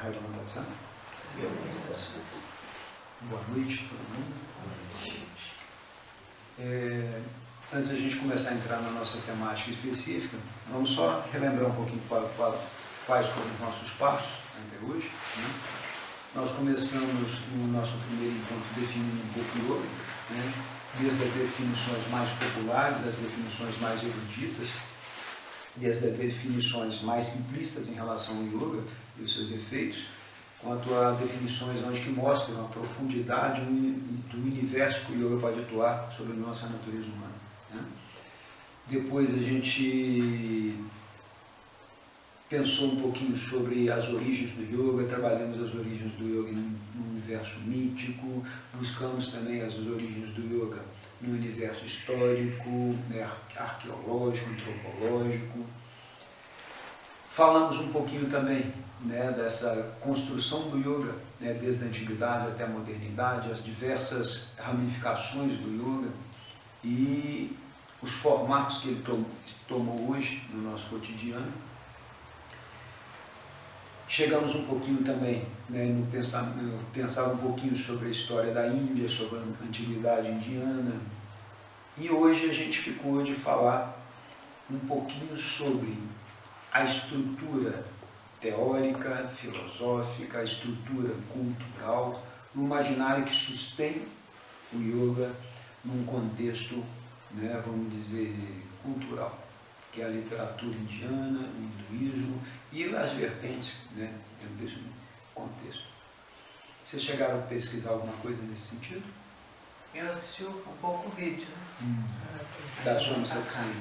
Raimundo Tatiana. Boa noite, todo mundo. Antes da gente começar a entrar na nossa temática específica, vamos só relembrar um pouquinho quais foram os nossos passos até hoje. Né? Nós começamos no nosso primeiro encontro definindo um pouco o yoga, né? Desde as definições mais populares, as definições mais eruditas, desde as definições mais simplistas em relação ao yoga e os seus efeitos, quanto a definições onde que mostram a profundidade do universo que o yoga pode atuar sobre a nossa natureza humana. Né? Depois a gente pensou um pouquinho sobre as origens do yoga, trabalhamos as origens do yoga no universo mítico, buscamos também as origens do yoga no universo histórico, né, arqueológico, antropológico. Falamos um pouquinho também, né, dessa construção do yoga, né, desde a antiguidade até a modernidade, as diversas ramificações do yoga e os formatos que ele tomou hoje no nosso cotidiano. Chegamos um pouquinho também, né, no pensar um pouquinho sobre a história da Índia, sobre a antiguidade indiana. E hoje a gente ficou de falar um pouquinho sobre a estrutura teórica, filosófica, a estrutura cultural, o imaginário que sustém o yoga num contexto, né, vamos dizer, cultural, que é a literatura indiana, o hinduísmo e as vertentes, né, dentro desse contexto. Vocês chegaram a pesquisar alguma coisa nesse sentido? Eu assisti um pouco o vídeo. Da Swami Satsang.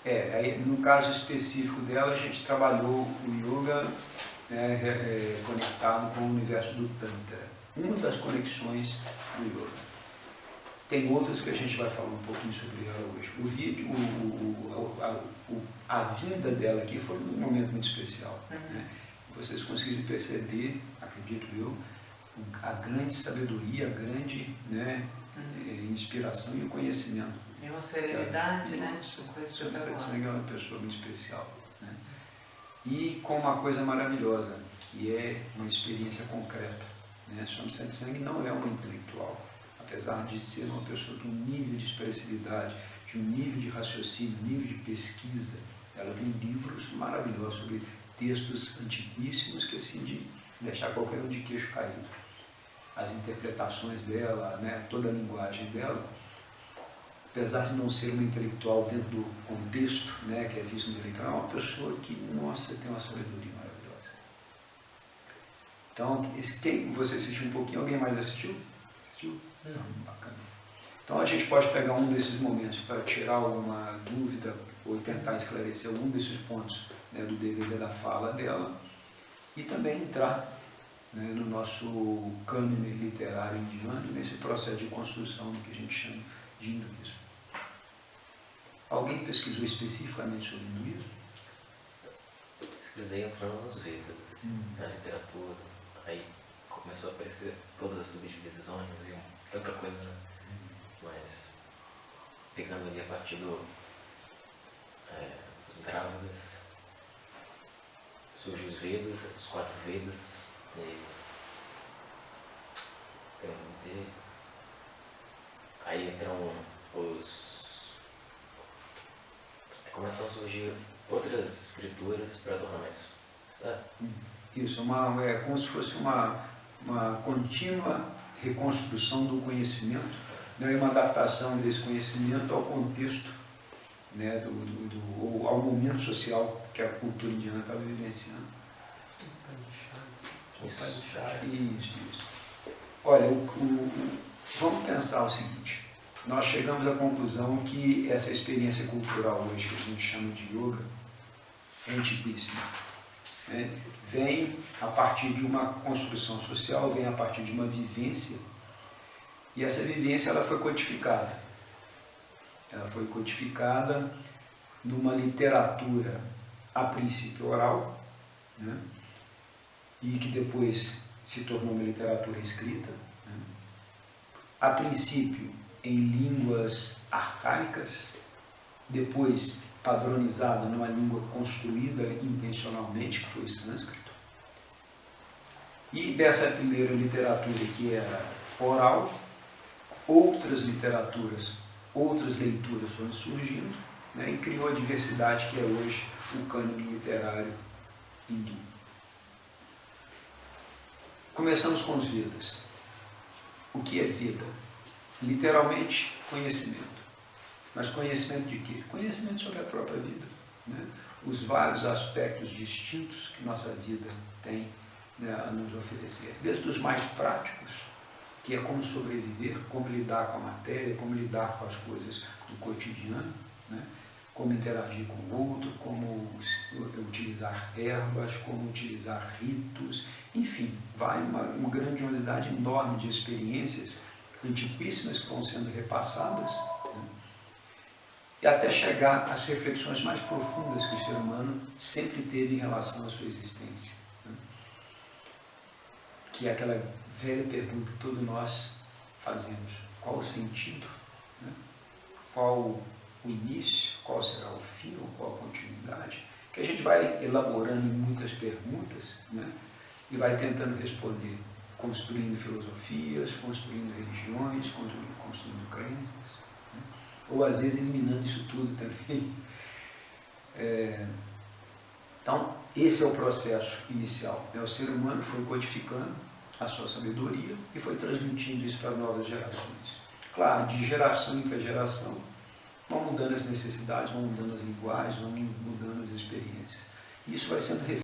Aí, no caso específico dela, a gente trabalhou o yoga, né, conectado com o universo do Tantra. Uma das conexões do yoga. Tem outras que a gente vai falar um pouquinho sobre ela hoje. O vídeo, a vinda dela aqui foi um momento muito especial. Né? Vocês conseguiram perceber, acredito eu, a grande sabedoria, a grande, né, inspiração e o conhecimento. E uma serenidade, né? Swami Satsang é uma pessoa muito especial. Né? E com uma coisa maravilhosa, que é uma experiência concreta. Né? Swami Satsang não é uma intelectual. Apesar de ser uma pessoa de um nível de expressividade, de um nível de raciocínio, um nível de pesquisa, ela tem livros maravilhosos sobre textos antiquíssimos que assim de deixar qualquer um de queixo caído. As interpretações dela, né, toda a linguagem dela, apesar de não ser uma intelectual dentro do contexto, né, que é visto no intelectual, é uma pessoa que, nossa, tem uma sabedoria maravilhosa. Então, quem você assistiu um pouquinho? Alguém mais assistiu? Bacana. Então a gente pode pegar um desses momentos para tirar alguma dúvida ou tentar esclarecer algum desses pontos, né, do DVD da fala dela e também entrar, né, no nosso cânone literário indiano, nesse processo de construção do que a gente chama de hinduísmo. Alguém pesquisou especificamente sobre hinduísmo? Pesquisei entrando nos Vedas, na literatura, aí começou a aparecer todas as subdivisões e tanta coisa, né? Mas pegando ali a partir dos Drávidas, surgem os Vedas, os 4 Vedas, e aí tem um deles. Aí entram começam a surgir outras escrituras para tornar mais, sabe? Isso, é como se fosse uma contínua reconstrução do conhecimento, né, uma adaptação desse conhecimento ao contexto, né, ou ao momento social que a cultura indiana estava vivenciando. Isso. Olha, vamos pensar o seguinte, nós chegamos à conclusão que essa experiência cultural hoje que a gente chama de yoga é antiquíssima. Né? Vem a partir de uma construção social, vem a partir de uma vivência, e essa vivência ela foi codificada. Ela foi codificada numa literatura, a princípio oral, né? E que depois se tornou uma literatura escrita, né? A princípio em línguas arcaicas, depois padronizada numa língua construída intencionalmente, que foi o sânscrito, E dessa primeira literatura que era oral, outras literaturas, outras leituras foram surgindo, né, e criou a diversidade que é hoje o cânone literário hindu. Começamos com os Vedas. O que é Veda? Literalmente, conhecimento. Mas conhecimento de quê? Conhecimento sobre a própria vida, né? Os vários aspectos distintos que nossa vida tem, né, a nos oferecer. Desde os mais práticos, que é como sobreviver, como lidar com a matéria, como lidar com as coisas do cotidiano, né? Como interagir com o outro, como utilizar ervas, como utilizar ritos, enfim, vai uma grandiosidade enorme de experiências antiquíssimas que vão sendo repassadas, né? E até chegar às reflexões mais profundas que o ser humano sempre teve em relação à sua existência, né? Que é aquela velha pergunta que todos nós fazemos: qual o sentido? Né? Qual o início? Qual será o fim? Ou qual a continuidade? Que a gente vai elaborando em muitas perguntas, né? E vai tentando responder, construindo filosofias, construindo religiões, construindo crenças, né? Ou às vezes eliminando isso tudo também. Então, esse é o processo inicial, né? O ser humano foi codificando a sua sabedoria e foi transmitindo isso para novas gerações. Claro, de geração para geração, vão mudando as necessidades, vão mudando as linguagens, vão mudando as experiências. Isso vai sendo